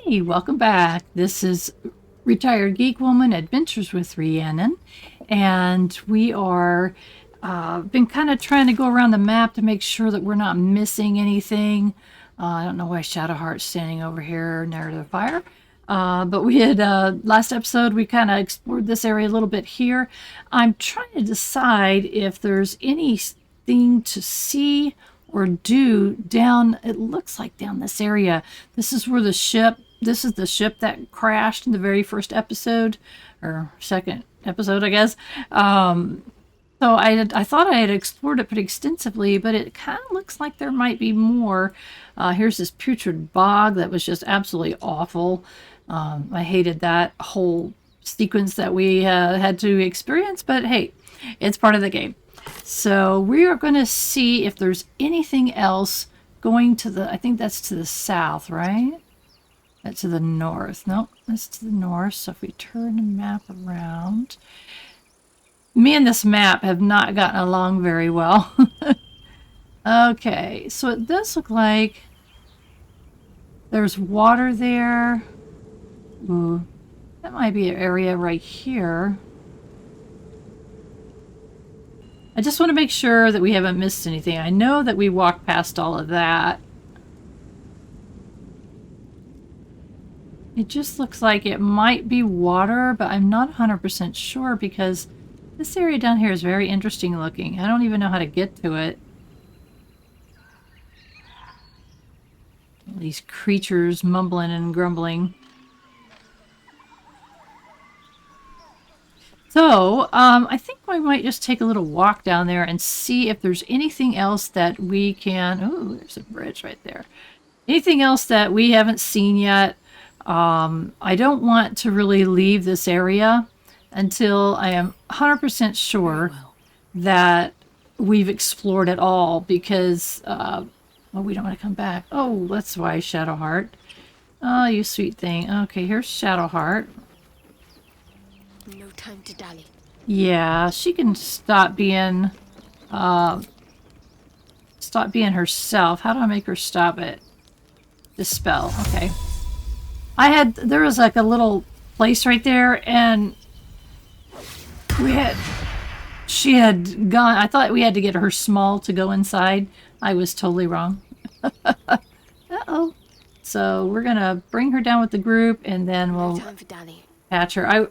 Hey, welcome back. This is Retired Geek Woman Adventures with Rhiannon, and we are been kind of trying to go around the map to make sure that we're not missing anything. I don't know why Shadowheart's standing over here near the fire. But we had, last episode, we kind of explored this area a little bit here. I'm trying to decide if there's anything to see or do down, it looks like down this area. This is where this is the ship that crashed in the very first episode, or second episode, I guess. So I thought I had explored it pretty extensively, but it kind of looks like there might be more. Here's this putrid bog that was just absolutely awful. I hated that whole sequence that we had to experience, but hey, it's part of the game. So we are going to see if there's anything else going to the, I think that's to the south, right? That's to the north. Nope, that's to the north. So if we turn the map around, me and this map have not gotten along very well. Okay, so it does look like there's water there. Ooh, that might be an area right here. I just want to make sure that we haven't missed anything. I know that we walked past all of that. It just looks like it might be water, but I'm not 100% sure because this area down here is very interesting looking. I don't even know how to get to it. All these creatures mumbling and grumbling. So, I think we might just take a little walk down there and see if there's anything else that we can... Oh, there's a bridge right there. Anything else that we haven't seen yet. I don't want to really leave this area until I am 100% sure that we've explored it all because... oh, we don't want to come back. Oh, that's why, Shadowheart. Oh, you sweet thing. Okay, here's Shadowheart. No time to dally. Yeah, she can stop being herself. How do I make her stop it? Dispel. Okay. There was like a little place right there, and she had gone. I thought we had to get her small to go inside. I was totally wrong. Uh-oh. So we're gonna bring her down with the group, and then we'll patch her.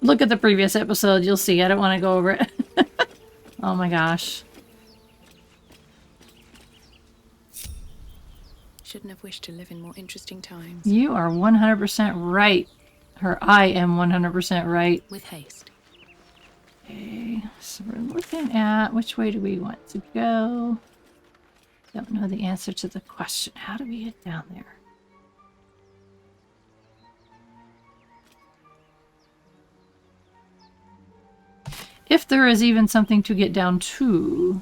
Look at the previous episode. You'll see. I don't want to go over it. Oh my gosh. Shouldn't have wished to live in more interesting times. You are 100% right. I am 100% right. With haste. Okay, so we're looking at which way do we want to go. Don't know the answer to the question. How do we get down there? If there is even something to get down to.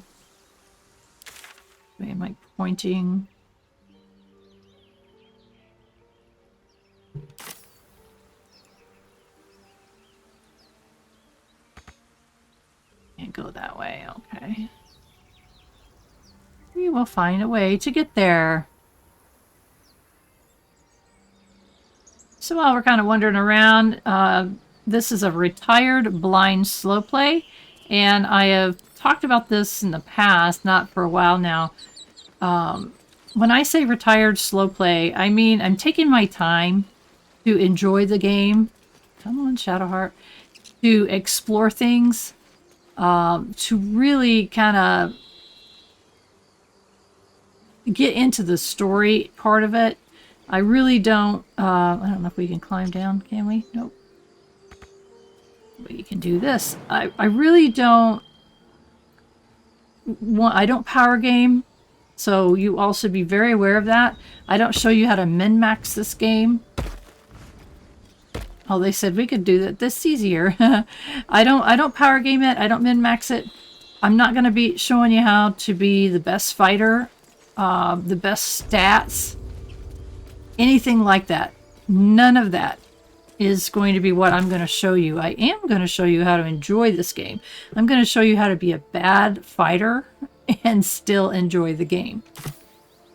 Wait, am I pointing? Can't go that way, okay. We will find a way to get there. So while we're kind of wandering around, this is a retired blind slow play, and I have talked about this in the past, not for a while now. When I say retired slow play, I mean I'm taking my time to enjoy the game. Come on, Shadowheart. To explore things, to really kind of get into the story part of it. I really don't, I don't know if we can climb down, can we? Nope. We can do this. I really don't I don't power game, so you all should be very aware of that. I don't show you how to min-max this game. Oh, they said we could do that. This easier. I don't power game it. I don't min-max it. I'm not going to be showing you how to be the best fighter, the best stats, anything like that. None of that is going to be what I'm going to show you. I am going to show you how to enjoy this game. I'm going to show you how to be a bad fighter and still enjoy the game.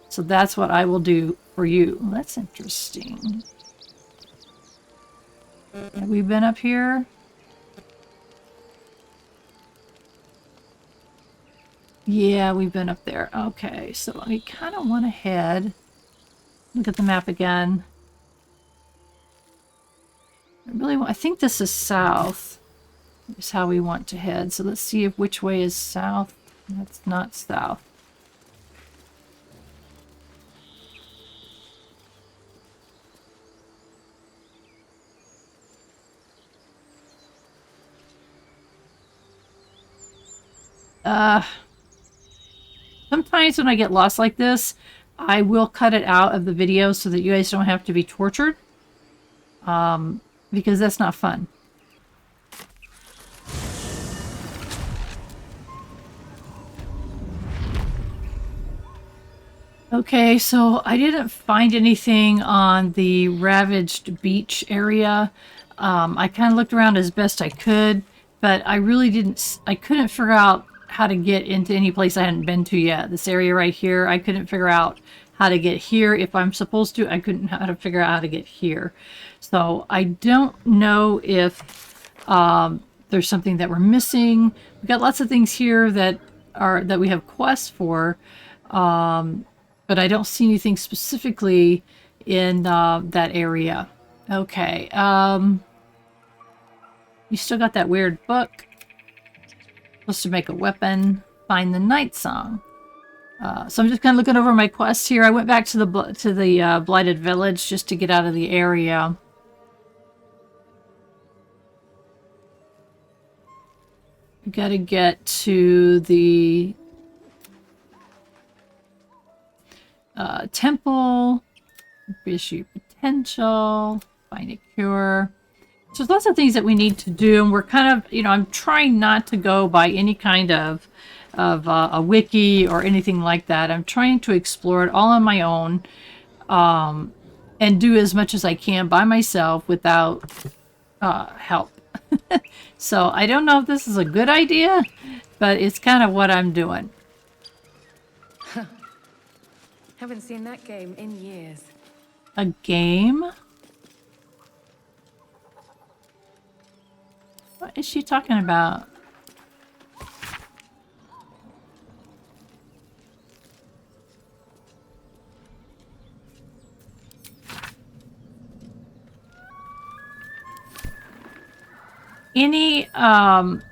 So that's what I will do for you. That's interesting. Have we been up here? Yeah, we've been up there. Okay, so I kind of want to head. Look at the map again. I think this is south. Is how we want to head. So let's see if which way is south. That's not south. Sometimes when I get lost like this, I will cut it out of the video so that you guys don't have to be tortured. Because that's not fun. Okay, so I didn't find anything on the ravaged beach area. I kind of looked around as best I could, but I really I couldn't figure out how to get into any place I hadn't been to yet. This area right here, I couldn't figure out how to get here. If I'm supposed to, I couldn't how to figure out how to get here. So I don't know if there's something that we're missing. We've got lots of things here that we have quests for. But I don't see anything specifically in that area. Okay. You still got that weird book. Supposed to make a weapon. Find the night song. So I'm just kind of looking over my quest here. I went back to the Blighted Village just to get out of the area. We got to get to the temple, issue potential, find a cure. So there's lots of things that we need to do, and we're kind of, I'm trying not to go by any kind of a wiki or anything like that. I'm trying to explore it all on my own, and do as much as I can by myself without help. So I don't know if this is a good idea, but it's kind of what I'm doing. Haven't seen that game in years. A game? What is she talking about? Any time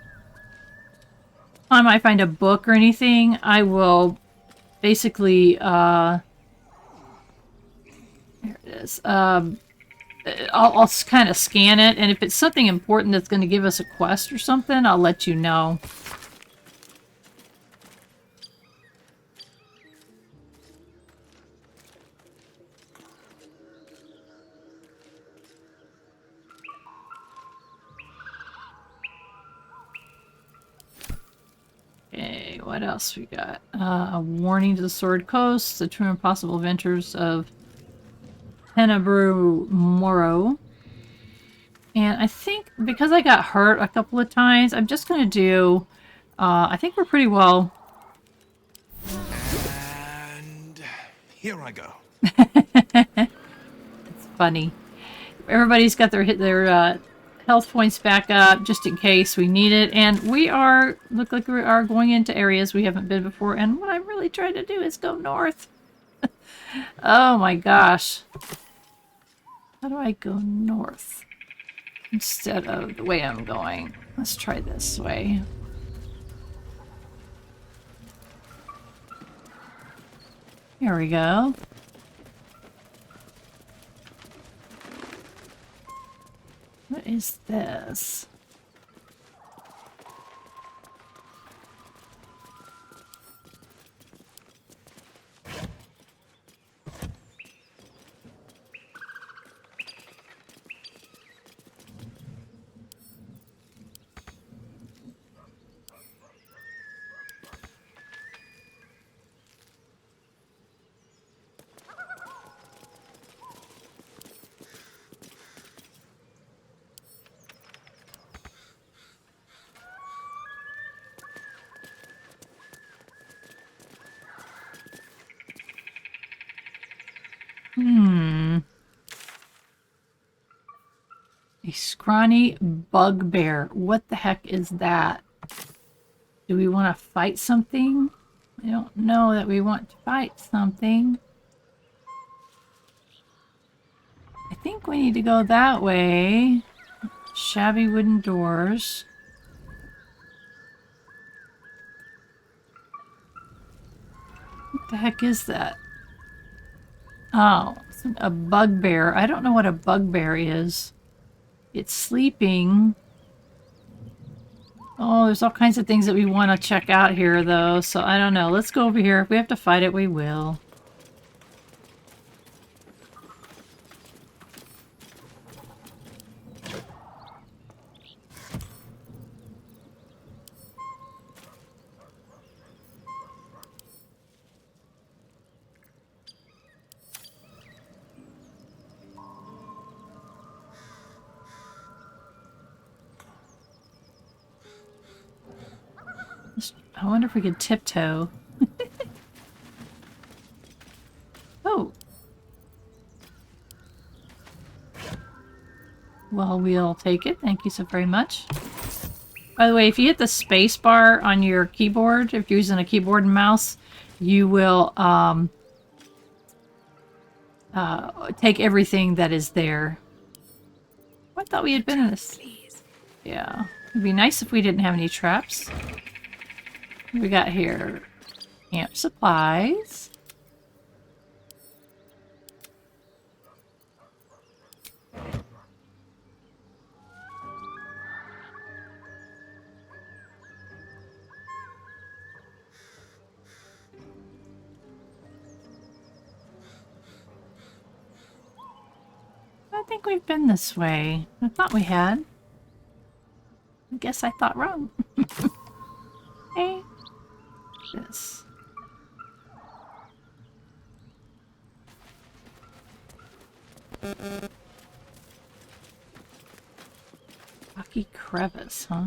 I find a book or anything, I will basically here it is. I'll kind of scan it, and if it's something important that's going to give us a quest or something, I'll let you know. Okay, what else we got? A warning to the Sword Coast, the true and possible adventures of Tenebru Moro. And I think because I got hurt a couple of times, I'm just going to do... I think we're pretty well... And here I go. It's funny. Everybody's got their health points back up just in case we need it. And we look like we are going into areas we haven't been before. And what I'm really trying to do is go north. Oh my gosh. How do I go north instead of the way I'm going? Let's try this way. Here we go. What is this? A scrawny bugbear. What the heck is that? Do we want to fight something? I don't know that we want to fight something. I think we need to go that way. Shabby wooden doors. What the heck is that? Oh, it's a bugbear. I don't know what a bugbear is. It's sleeping. Oh, there's all kinds of things that we want to check out here, though. So I don't know. Let's go over here. If we have to fight it, we will. I wonder if we could tiptoe. Oh. Well, we'll take it. Thank you so very much. By the way, if you hit the space bar on your keyboard, if you're using a keyboard and mouse, you will take everything that is there. I thought we had been in this. Yeah. It'd be nice if we didn't have any traps. What we got here? Camp supplies. I think we've been this way. I thought we had. I guess I thought wrong. Hey. This. Rocky crevice, huh?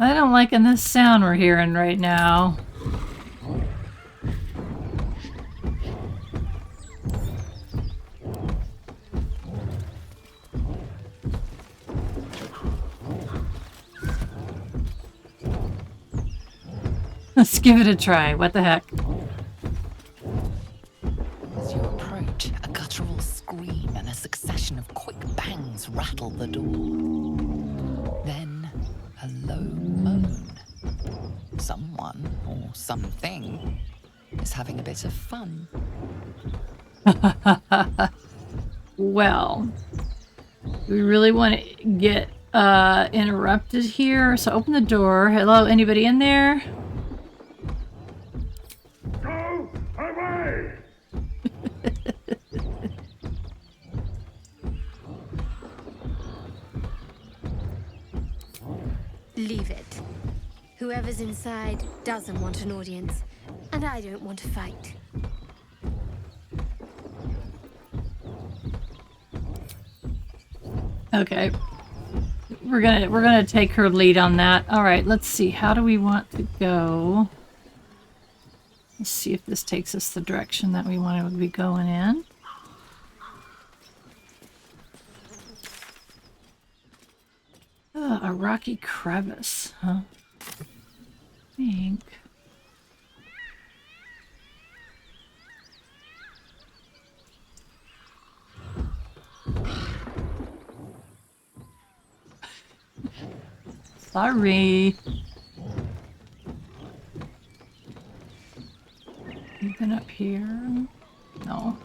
I don't like this sound we're hearing right now. Let's give it a try. What the heck? As you approach, a guttural scream and a succession of quick bangs rattle the door. Then, a low moan. Someone, or something, is having a bit of fun. Well, we really want to get interrupted here. So open the door. Hello, anybody in there? Go away! Leave it. Whoever's inside doesn't want an audience, and I don't want to fight. Okay. We're gonna take her lead on that. All right, let's see. How do we want to go? Let's see if this takes us the direction that we want to be going in. A rocky crevice, huh? I think. Sorry. Anything up here? No.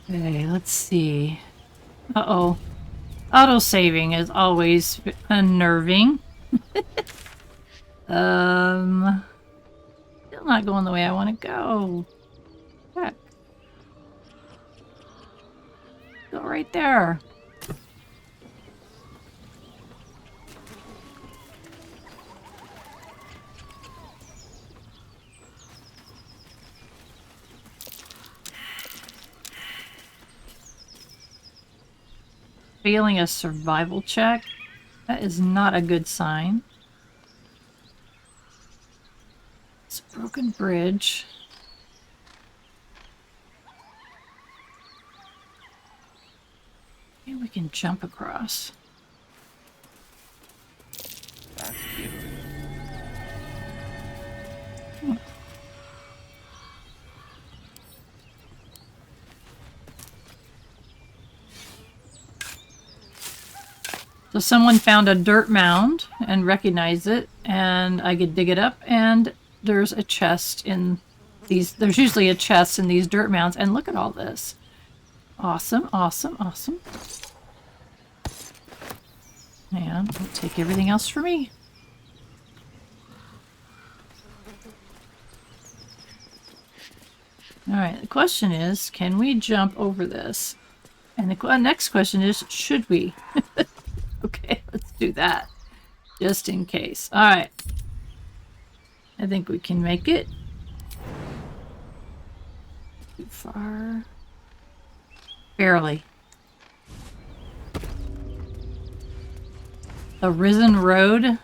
Okay, let's see. Uh-oh. Auto-saving is always unnerving. Still not going the way I want to go. Heck. Go right there. Failing a survival check. That is not a good sign. It's a broken bridge. Maybe we can jump across. That's cute. So someone found a dirt mound and recognized it, and I could dig it up, and there's a chest in these. There's usually a chest in these dirt mounds, and look at all this. Awesome, awesome, awesome. And I'll take everything else for me. Alright, the question is, can we jump over this? And the next question is, should we? Okay, let's do that. Just in case. Alright. I think we can make it. Too far. Barely. The Risen Road.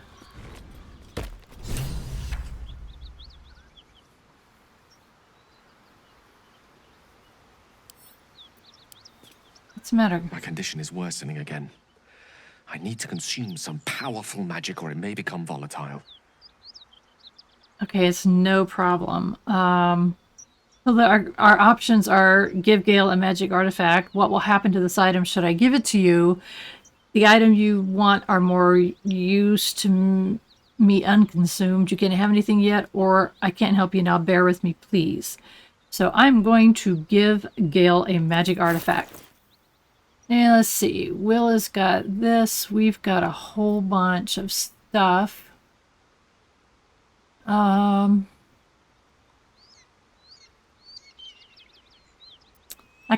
What's the matter? My condition is worsening again. I need to consume some powerful magic or it may become volatile. Okay, it's no problem. So our options are give Gale a magic artifact. What will happen to this item should I give it to you? The item you want are more used to me unconsumed. You can't have anything yet, or I can't help you now. Bear with me, please. So I'm going to give Gale a magic artifact. And let's see. Will has got this. We've got a whole bunch of stuff. I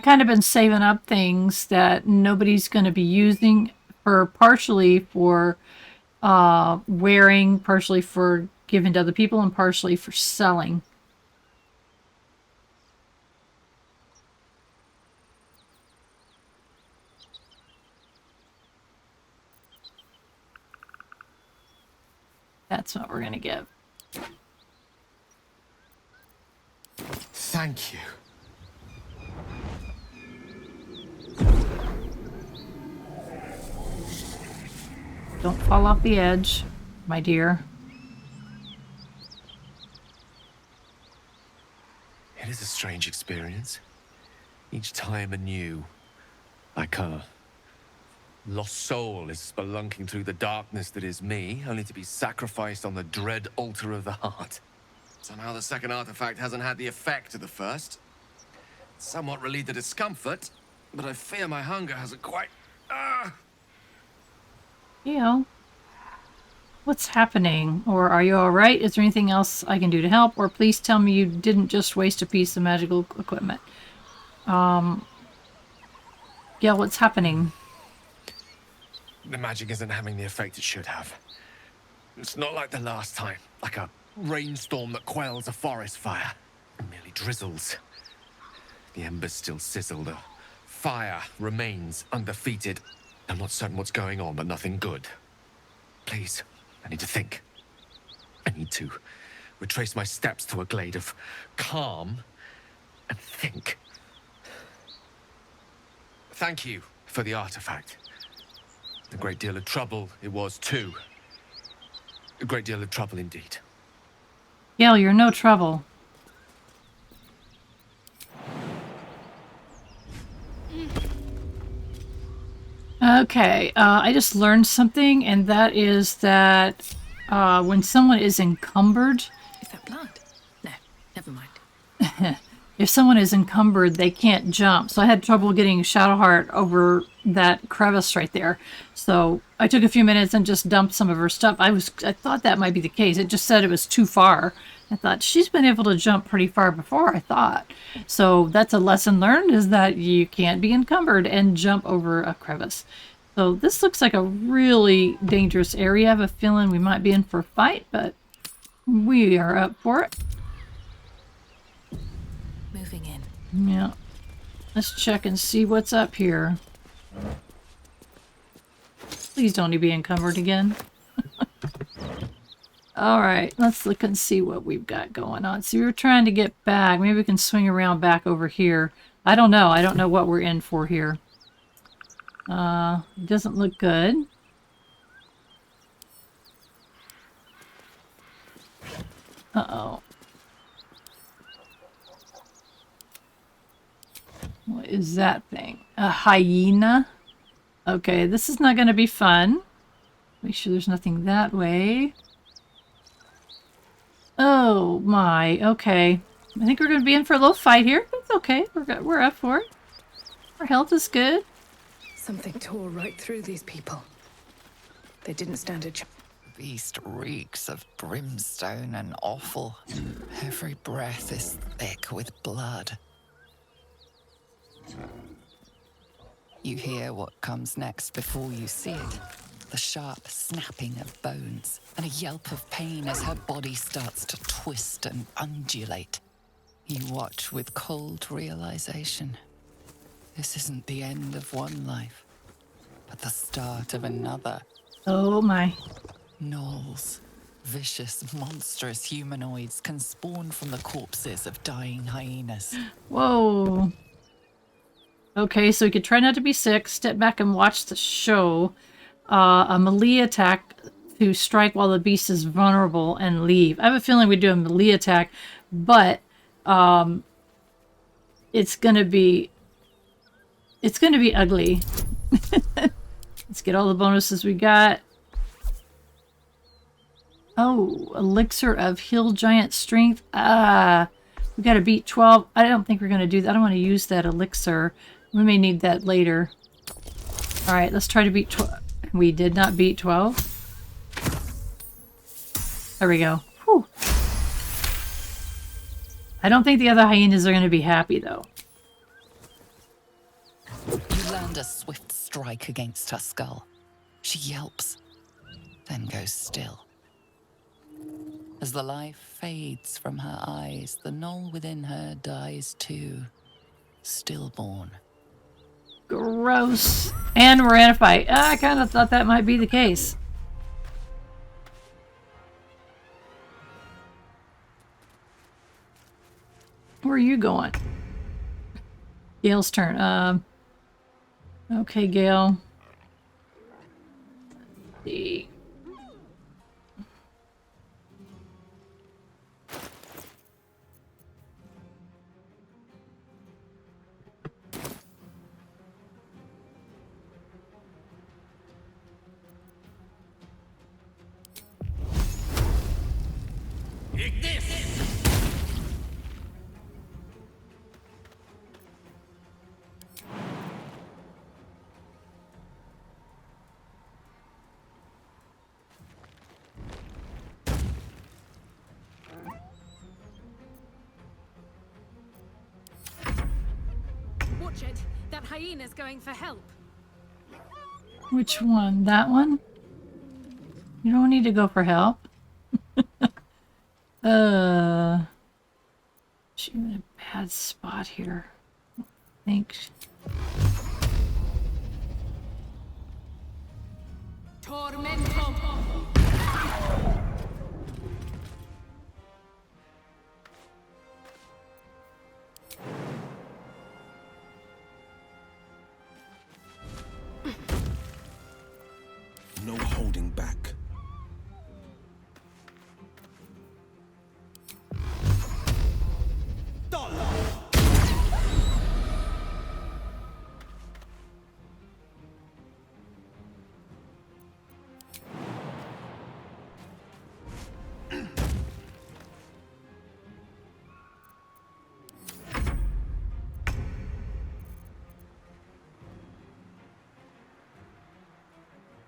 kind of been saving up things that nobody's going to be using for partially for wearing, partially for giving to other people, and partially for selling. That's what we're going to give. Thank you. Don't fall off the edge, my dear. It is a strange experience. Each time anew. Like a lost soul is spelunking through the darkness that is me, only to be sacrificed on the dread altar of the heart. Somehow the second artifact hasn't had the effect of the first. It's somewhat relieved the discomfort, but I fear my hunger hasn't quite... Gale, what's happening? Or are you alright? Is there anything else I can do to help? Or please tell me you didn't just waste a piece of magical equipment. Gale, what's happening? The magic isn't having the effect it should have. It's not like the last time, like a rainstorm that quells a forest fire. It merely drizzles. The embers still sizzle, the fire remains undefeated. I'm not certain what's going on, but nothing good. Please, I need to think. I need to retrace my steps to a glade of calm and think. Thank you for the artifact. A great deal of trouble it was too. A great deal of trouble indeed. Gale, you're no trouble. Okay, I just learned something, and that is that when someone is encumbered, Is that blood? No, never mind. if someone is encumbered, they can't jump. So I had trouble getting Shadowheart over that crevice right there. So I took a few minutes and just dumped some of her stuff. I thought that might be the case. It just said it was too far. I thought she's been able to jump pretty far before, I thought. So that's a lesson learned, is that you can't be encumbered and jump over a crevice. So this looks like a really dangerous area. I have a feeling we might be in for a fight, but we are up for it. Moving in. Yeah. Let's check and see what's up here. Please don't be encumbered again. Alright, let's look and see what we've got going on. See, we were trying to get back. Maybe we can swing around back over here. I don't know. I don't know what we're in for here. It doesn't look good. Uh-oh. What is that thing? A hyena? Okay, this is not going to be fun. Make sure there's nothing that way. Oh my, okay. I think we're going to be in for a little fight here. It's okay. We're up for it. Our health is good. Something tore right through these people. They didn't stand a chance. The beast reeks of brimstone and offal. Every breath is thick with blood. You hear what comes next before you see it. The sharp snapping of bones and a yelp of pain as her body starts to twist and undulate. You watch with cold realization. This isn't the end of one life, but the start of another. Oh my. Gnolls, vicious, monstrous humanoids can spawn from the corpses of dying hyenas. Whoa. Okay, so we could try not to be sick, step back and watch the show. A melee attack to strike while the beast is vulnerable and leave. I have a feeling we do a melee attack, but it's gonna be ugly. Let's get all the bonuses we got. Oh, elixir of hill giant strength. We gotta beat 12. I don't think we're gonna do that. I don't want to use that elixir. We may need that later. All right, let's try to beat 12. We did not beat 12. There we go. Whew. I don't think the other hyenas are going to be happy, though. You land a swift strike against her skull. She yelps, then goes still. As the life fades from her eyes, the gnoll within her dies too, stillborn. Gross. And we're in a fight. I kind of thought that might be the case. Where are you going? Gale's turn. Okay, Gale. Let's see. Watch it. That hyena's going for help. Which one? That one? You don't need to go for help. She's in a bad spot here. I think. Tormento. No holding back.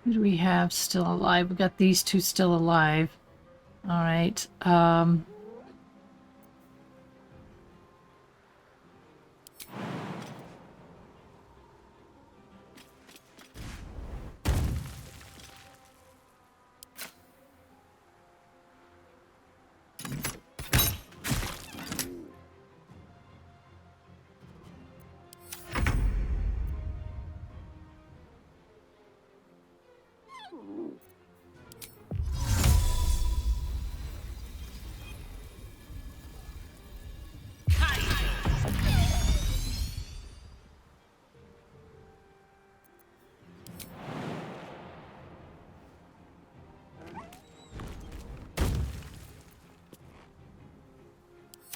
Who do we have still alive? We got these two still alive. All right.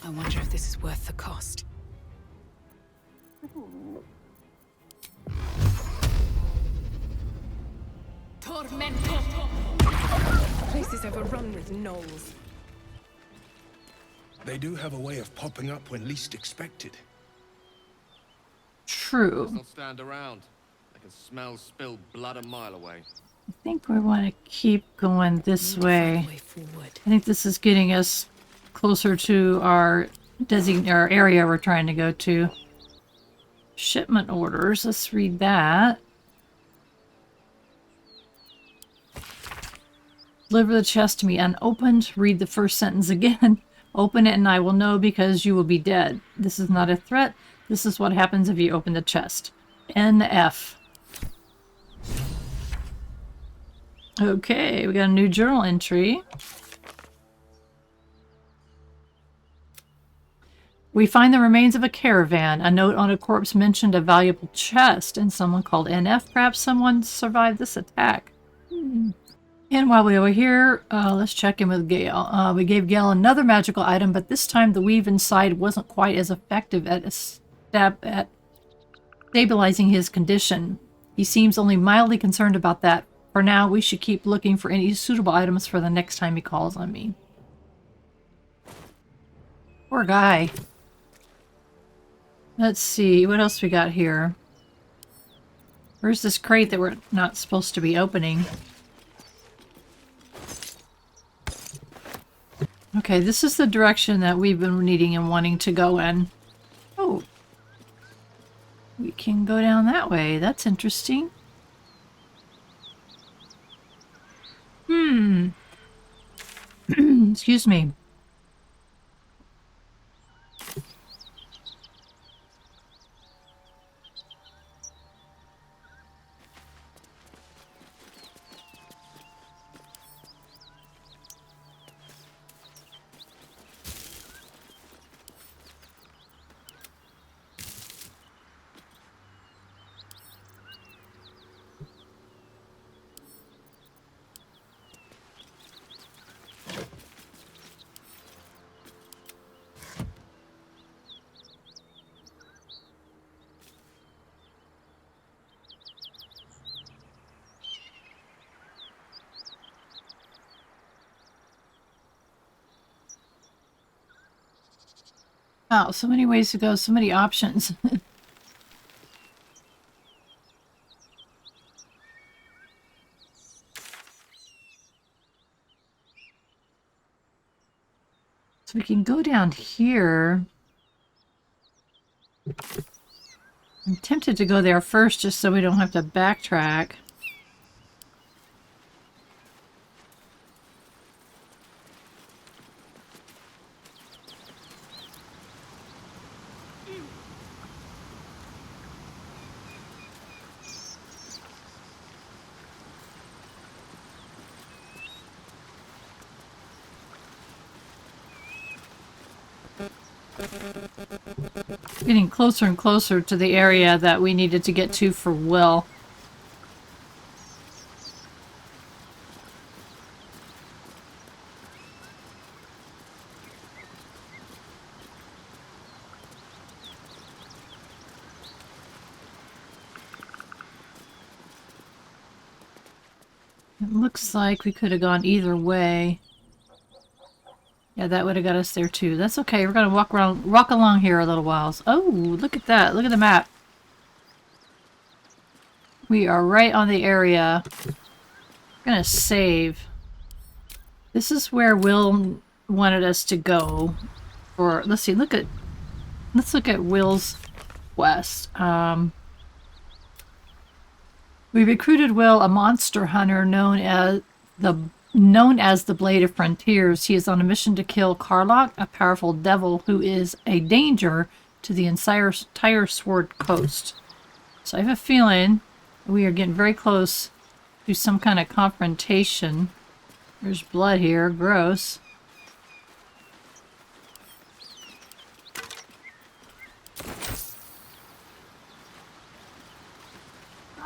I wonder if this is worth the cost. Tormento! The place is overrun with gnolls. They do have a way of popping up when least expected. True. I'll stand around. I can smell spilled blood a mile away. I think we want to keep going this way. Way forward. I think this is getting us closer to our our area we're trying to go to. Shipment orders. Let's read that. Deliver the chest to me unopened. Read the first sentence again. Open it and I will know because you will be dead. This is not a threat. This is what happens if you open the chest. NF. Okay, we got a new journal entry. We find the remains of a caravan. A note on a corpse mentioned a valuable chest, and someone called NF. Perhaps someone survived this attack. And while we were here, let's check in with Gale. We gave Gale another magical item, but this time the weave inside wasn't quite as effective at stabilizing his condition. He seems only mildly concerned about that. For now, we should keep looking for any suitable items for the next time he calls on me. Poor guy. Let's see, what else we got here? Where's this crate that we're not supposed to be opening? Okay, this is the direction that we've been needing and wanting to go in. Oh. We can go down that way. That's interesting. Excuse me. Wow, so many ways to go, so many options. So we can go down here. I'm tempted to go there first just so we don't have to backtrack. Getting closer and closer to the area that we needed to get to for Will. It looks like we could have gone either way. Yeah, that would have got us there too. That's okay. We're gonna walk along here a little while. Oh, look at that. Look at the map. We are right on the area gonna save. This is where Will wanted us to go. Or let's see. Let's look at Will's quest. We recruited Will, a monster hunter known as the Blade of Frontiers. He is on a mission to kill Karlach, a powerful devil who is a danger to the entire Sword Coast. So I have a feeling we are getting very close to some kind of confrontation. There's blood here. Gross.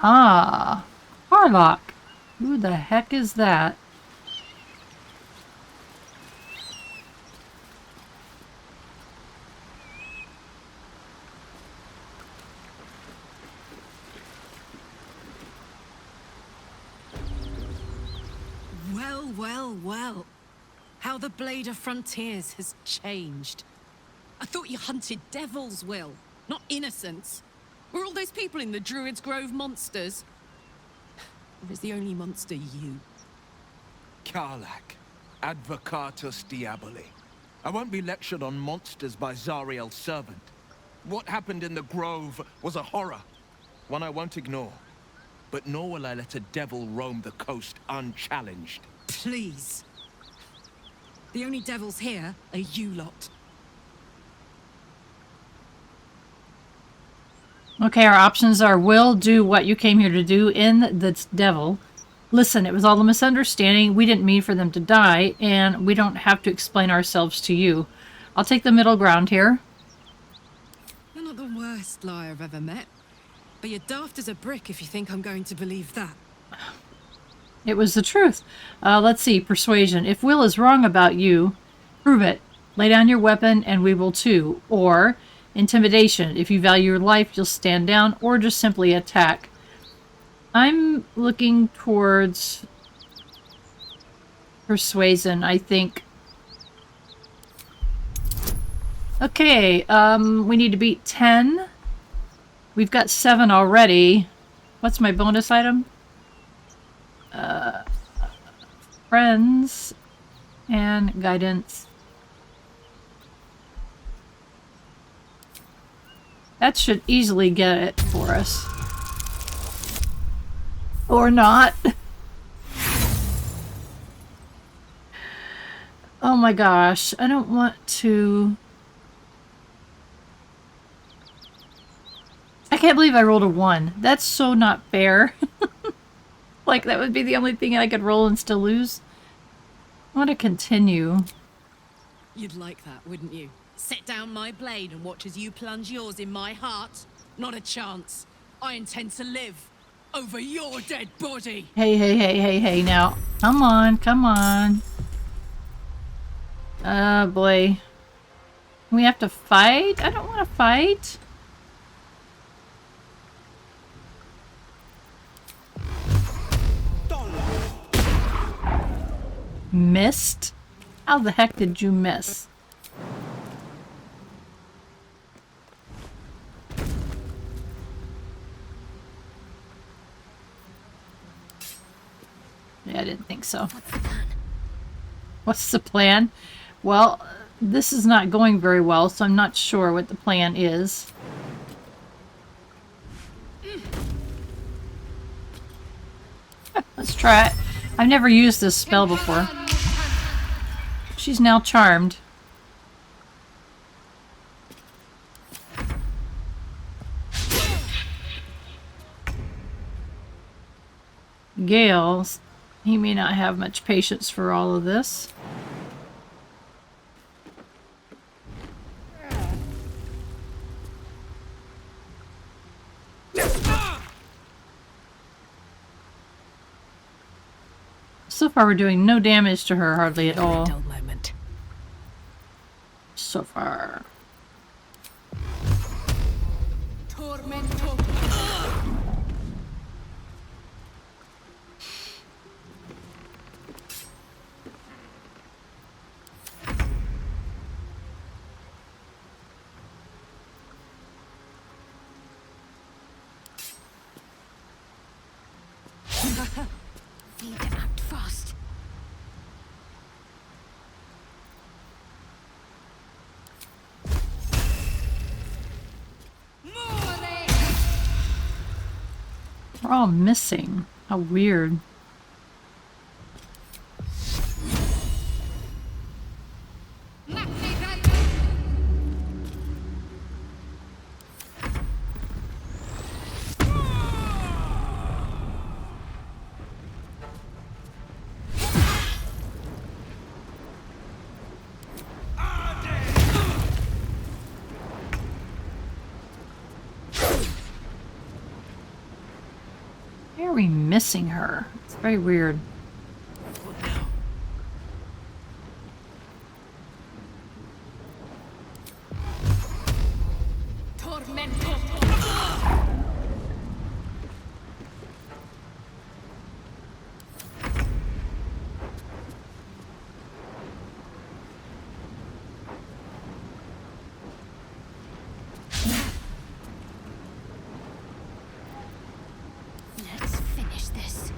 Ah, Karlach. Who the heck is that? Well, well, well. How the Blade of Frontiers has changed. I thought you hunted devils, Will, not innocents. Were all those people in the Druid's Grove monsters? Or is the only monster you? Karlach, advocatus diaboli. I won't be lectured on monsters by Zariel's servant. What happened in the Grove was a horror, one I won't ignore. But nor will I let a devil roam the coast unchallenged. Please. The only devils here are you lot. Okay, our options are: Will, do what you came here to do, in the devil. Listen, it was all a misunderstanding. We didn't mean for them to die, and we don't have to explain ourselves to you. I'll take the middle ground here. You're not the worst liar I've ever met. But you're daft as a brick if you think I'm going to believe that. It was the truth. Let's see, persuasion. If Will is wrong about you, prove it. Lay down your weapon and we will too. Or intimidation. If you value your life, you'll stand down or just simply attack. I'm looking towards persuasion, I think. Okay, we need to beat 10. We've got 7 already. What's my bonus item? Friends and guidance. That should easily get it for us. Or not. Oh my gosh. I don't want to... I can't believe I rolled a 1. That's so not fair. Like, that would be the only thing I could roll and still lose. I want to continue. You'd like that, wouldn't you? Set down my blade and watch as you plunge yours in my heart? Not a chance. I intend to live over your dead body. Hey, now. Come on. Oh, boy. We have to fight? I don't want to fight. Missed? How the heck did you miss? Yeah, I didn't think so. What's the plan? Well, this is not going very well, so I'm not sure what the plan is. Let's try it. I've never used this spell before. She's now charmed. Gale, he may not have much patience for all of this. So far, we're doing no damage to her, hardly at all. Dull moment. So far. Need to act fast. We're all missing. How weird. Why are we missing her? It's very weird. Let's finish this.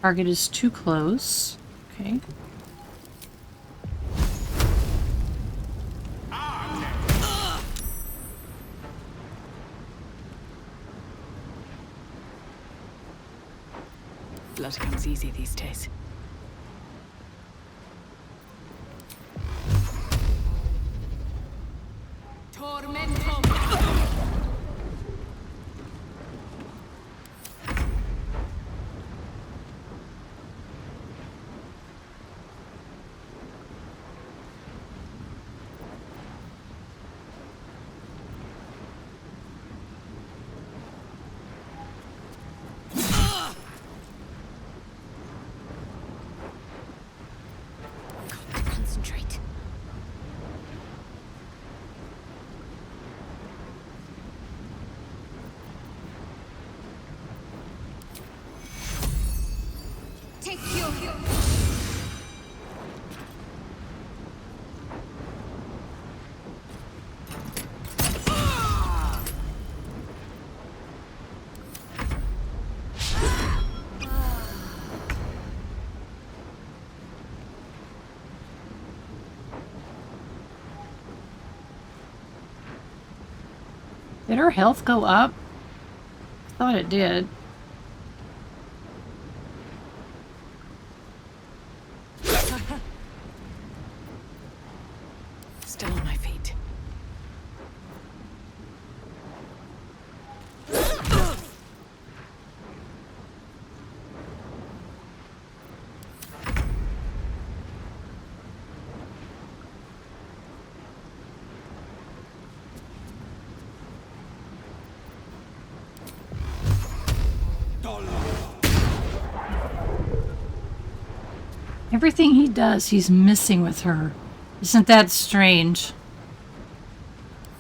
Target is too close. Okay. Blood comes easy these days. Got to concentrate. Take your Did her health go up? I thought it did. Still on my feet. Everything he does, he's missing with her. Isn't that strange?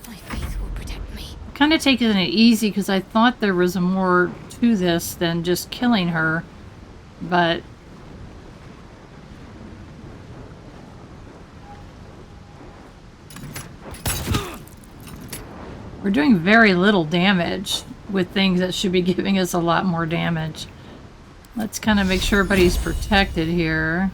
My faith will protect me. Kind of taking it easy because I thought there was more to this than just killing her, but we're doing very little damage with things that should be giving us a lot more damage. Let's kind of make sure everybody's protected here.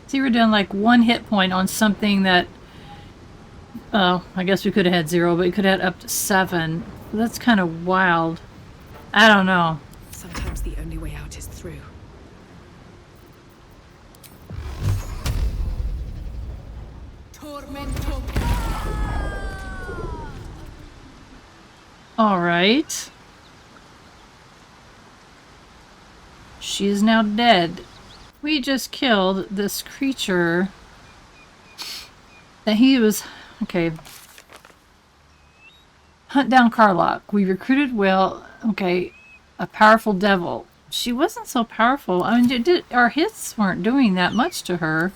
See, we're doing like 1 hit point on something that, oh, I guess we could have had 0, but we could have had up to 7. That's kind of wild. I don't know. Sometimes the only way out is through. Tormento. All right. She is now dead. We just killed this creature that he was... Okay. Hunt down Karlach. We recruited Will. Okay. A powerful devil. She wasn't so powerful. I mean, our hits weren't doing that much to her.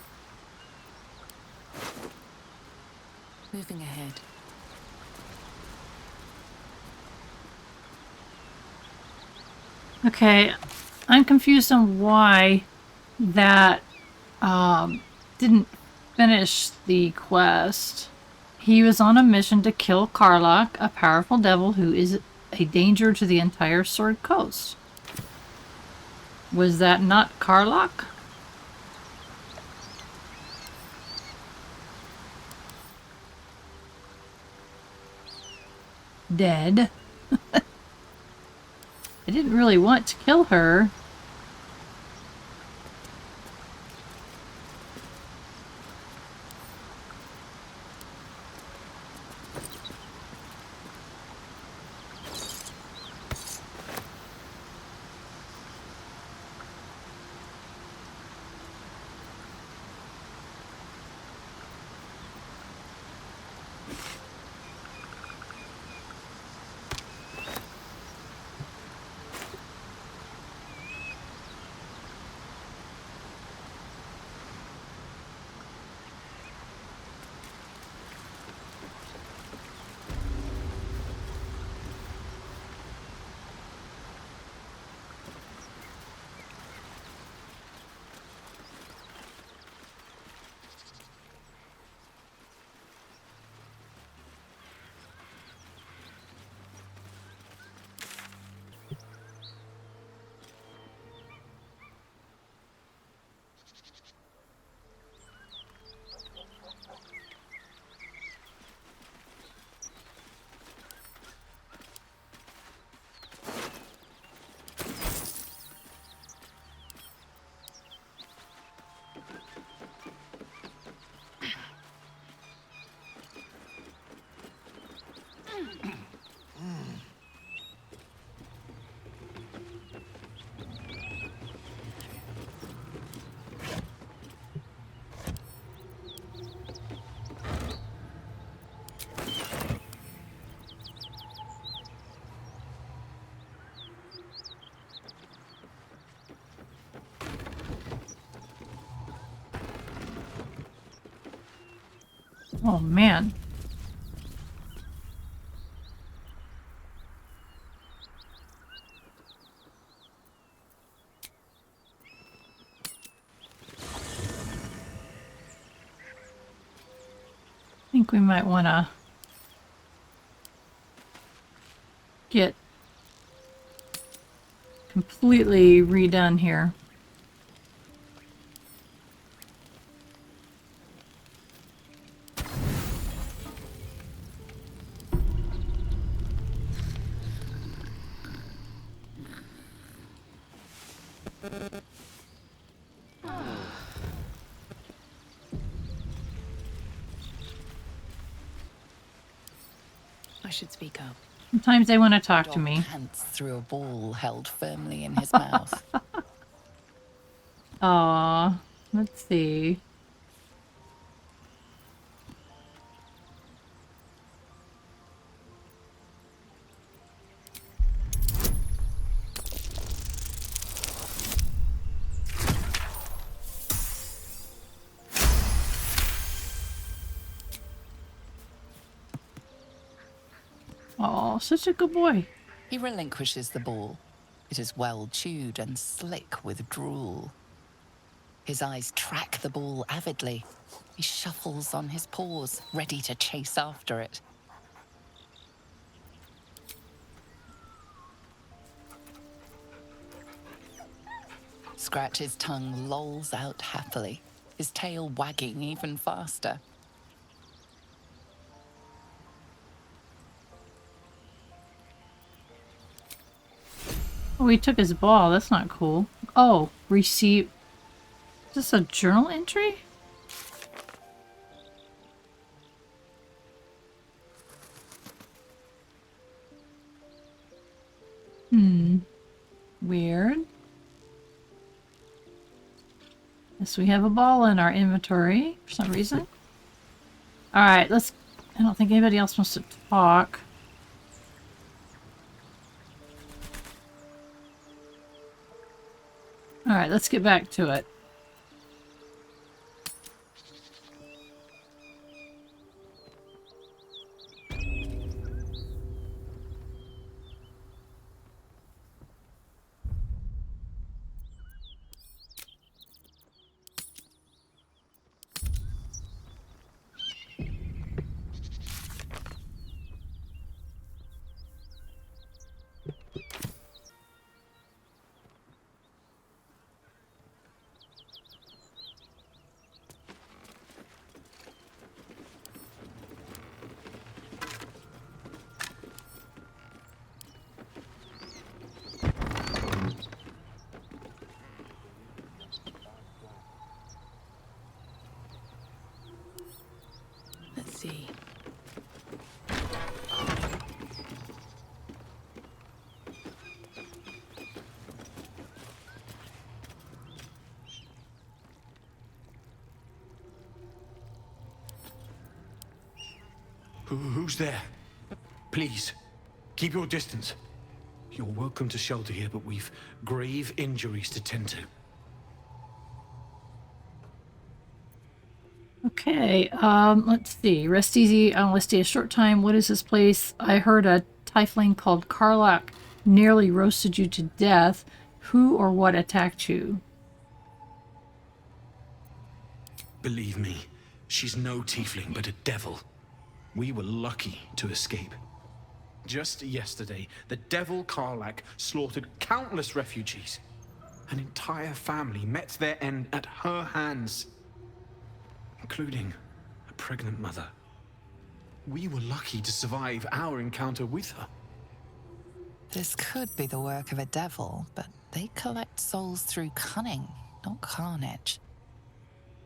Moving ahead. Okay. I'm confused on why that didn't finish the quest. He was on a mission to kill Karlach, a powerful devil who is a danger to the entire Sword Coast. Was that not Karlach? Dead. I didn't really want to kill her. Oh man. I think we might want to get completely redone here. I should speak up. Sometimes they want to talk to Dog me. pants through a ball held firmly in his mouth. Aw, let's see. Oh, such a good boy. He relinquishes the ball. It is well chewed and slick with drool. His eyes track the ball avidly. He shuffles on his paws, ready to chase after it. Scratch's tongue lolls out happily, his tail wagging even faster. Oh, he took his ball. That's not cool. Oh, receive. Is this a journal entry? Weird. Yes, we have a ball in our inventory for some reason. Alright, let's... I don't think anybody else wants to talk. Alright, let's get back to it. Let's see. Who's there? Please, keep your distance. You're welcome to shelter here, but we've grave injuries to tend to. Okay, let's see. Rest easy. I only stay a short time. What is this place? I heard a tiefling called Karlach nearly roasted you to death. Who or what attacked you? Believe me, she's no tiefling, but a devil. We were lucky to escape. Just yesterday, the devil Karlach slaughtered countless refugees. An entire family met their end at her hands, including a pregnant mother. We were lucky to survive our encounter with her. This could be the work of a devil, but they collect souls through cunning, not carnage.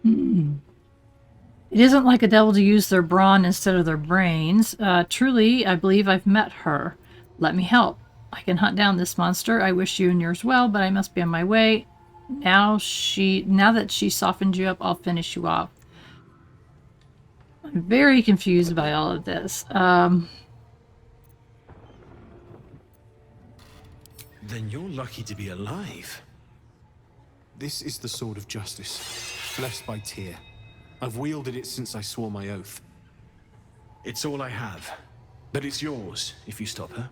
It isn't like a devil to use their brawn instead of their brains. Truly, I believe I've met her. Let me help. I can hunt down this monster. I wish you and yours well, but I must be on my way. Now that she softened you up, I'll finish you off. I'm very confused by all of this. Then you're lucky to be alive. This is the sword of justice, blessed by Tyr. I've wielded it since I swore my oath. It's all I have, but it's yours if you stop her.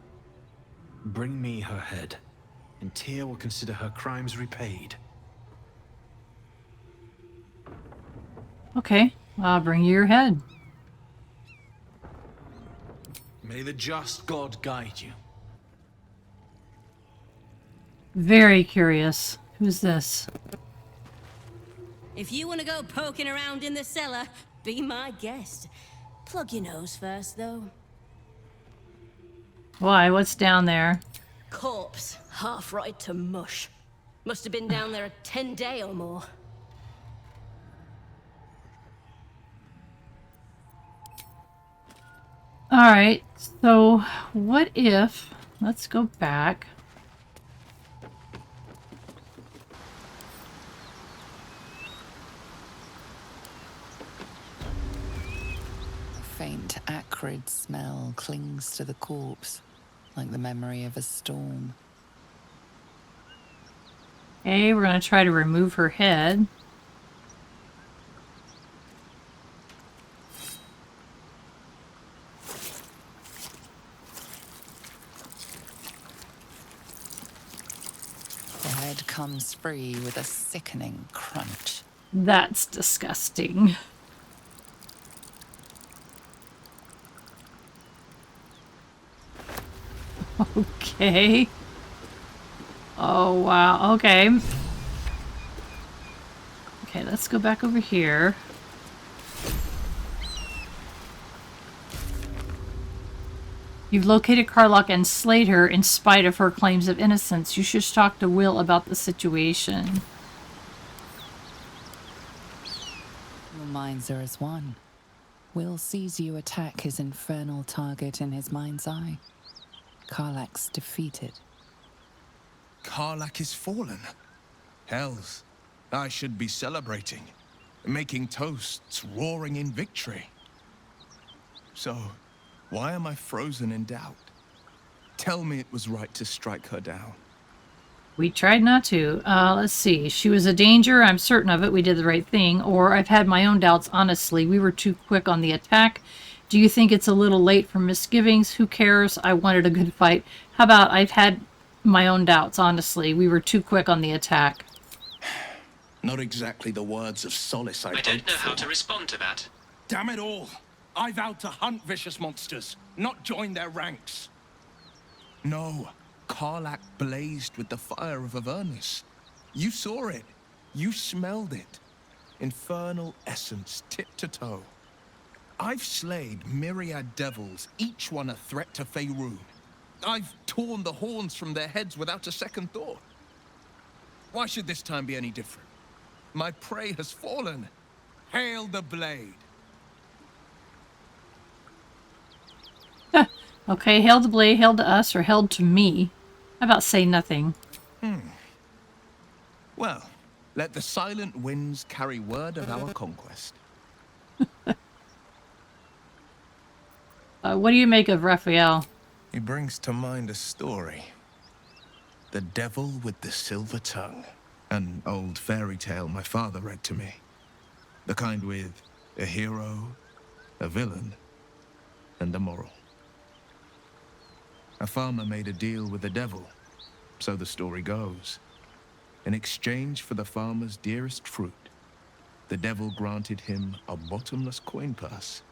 Bring me her head, and Tyr will consider her crimes repaid. Okay, I'll bring you your head. May the just God guide you. Very curious. Who's this? If you want to go poking around in the cellar, be my guest. Plug your nose first, though. Why? What's down there? Corpse, half rotted to mush. Must have been down there a 10-day or more. Alright, so what if... Let's go back. A faint, acrid smell clings to the corpse, like the memory of a storm. Okay, we're going to try to remove her head. The head comes free with a sickening crunch. That's disgusting. Okay. Oh, wow. Okay. Okay, let's go back over here. You've located Karlach and slayed her in spite of her claims of innocence. You should talk to Will about the situation. Your minds are as one. Will sees you attack his infernal target in his mind's eye. Karlach's defeated. Karlach is fallen. Hells, I should be celebrating, making toasts, roaring in victory. So, why am I frozen in doubt? Tell me it was right to strike her down. We tried not to. Let's see. She was a danger. I'm certain of it. We did the right thing. Or I've had my own doubts, honestly. We were too quick on the attack. Do you think it's a little late for misgivings? Who cares? I wanted a good fight. How about I've had my own doubts, honestly. We were too quick on the attack. Not exactly the words of solace I don't know how to respond to that. Damn it all! I vowed to hunt vicious monsters, not join their ranks. No, Karlach blazed with the fire of Avernus. You saw it. You smelled it. Infernal essence, tip to toe. I've slayed myriad devils, each one a threat to Faerun. I've torn the horns from their heads without a second thought. Why should this time be any different? My prey has fallen. Hail the blade. Okay, hail the blade, hail to us, or hail to me. How about say nothing? Well, let the silent winds carry word of our conquest. What do you make of Raphael? He brings to mind a story. The Devil with the Silver Tongue. An old fairy tale my father read to me. The kind with a hero, a villain, and a moral. A farmer made a deal with the devil, so the story goes. In exchange for the farmer's dearest fruit, the devil granted him a bottomless coin purse.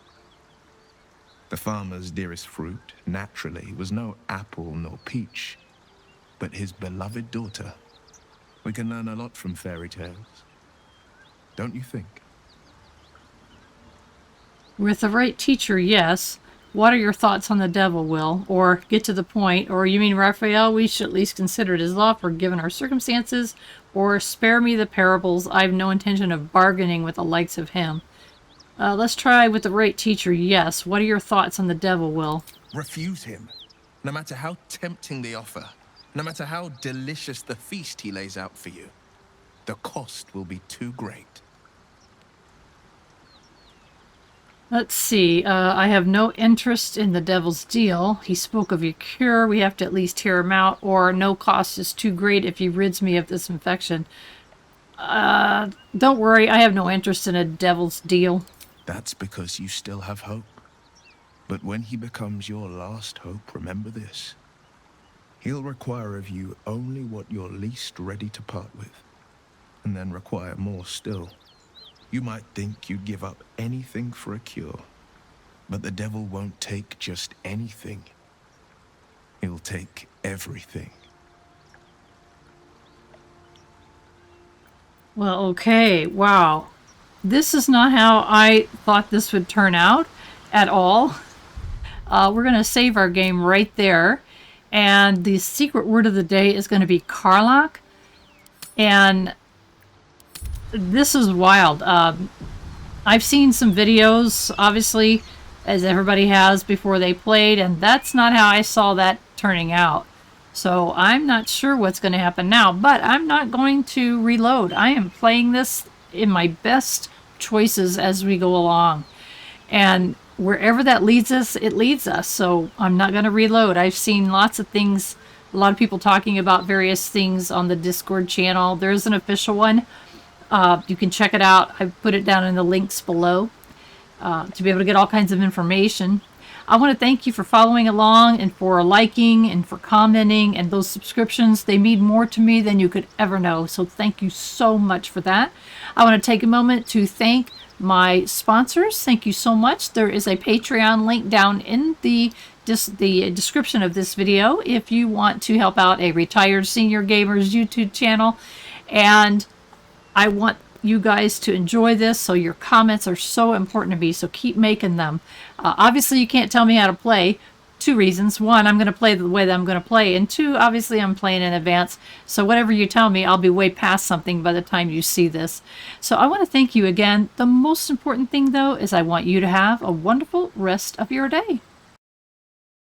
The farmer's dearest fruit, naturally, was no apple nor peach, but his beloved daughter. We can learn a lot from fairy tales, don't you think? With the right teacher, yes. What are your thoughts on the devil, Will? Or get to the point. Or you mean Raphael, we should at least consider it as lawful given our circumstances. Or spare me the parables. I have no intention of bargaining with the likes of him. Let's try with the right teacher, yes. What are your thoughts on the devil, Will? Refuse him, no matter how tempting the offer, no matter how delicious the feast he lays out for you. The cost will be too great. Let's see. I have no interest in the devil's deal. He spoke of a cure. We have to at least hear him out. Or no cost is too great if he rids me of this infection. Don't worry. I have no interest in a devil's deal. That's because you still have hope. But when he becomes your last hope, remember this. He'll require of you only what you're least ready to part with. And then require more still. You might think you'd give up anything for a cure, but the devil won't take just anything. He'll take everything. Well, okay. Wow. This is not how I thought this would turn out at all. We're going to save our game right there. And the secret word of the day is going to be Karlach. And this is wild. I've seen some videos, obviously, as everybody has before they played, and that's not how I saw that turning out. So I'm not sure what's going to happen now, but I'm not going to reload. I am playing this in my best choices as we go along. And wherever that leads us, it leads us. So I'm not going to reload. I've seen lots of things, a lot of people talking about various things on the Discord channel. There's an official one. You can check it out. I've put it down in the links below to be able to get all kinds of information. I want to thank you for following along and for liking and for commenting, and those subscriptions. They mean more to me than you could ever know. So thank you so much for that. I want to take a moment to thank my sponsors. Thank you so much. There is a Patreon link down in the description of this video if you want to help out a retired senior gamers YouTube channel. And I want you guys to enjoy this, so your comments are so important to me, so keep making them. Obviously, you can't tell me how to play, two reasons. One, I'm going to play the way that I'm going to play. And two, obviously I'm playing in advance. So whatever you tell me, I'll be way past something by the time you see this. So I want to thank you again. The most important thing, though, is I want you to have a wonderful rest of your day.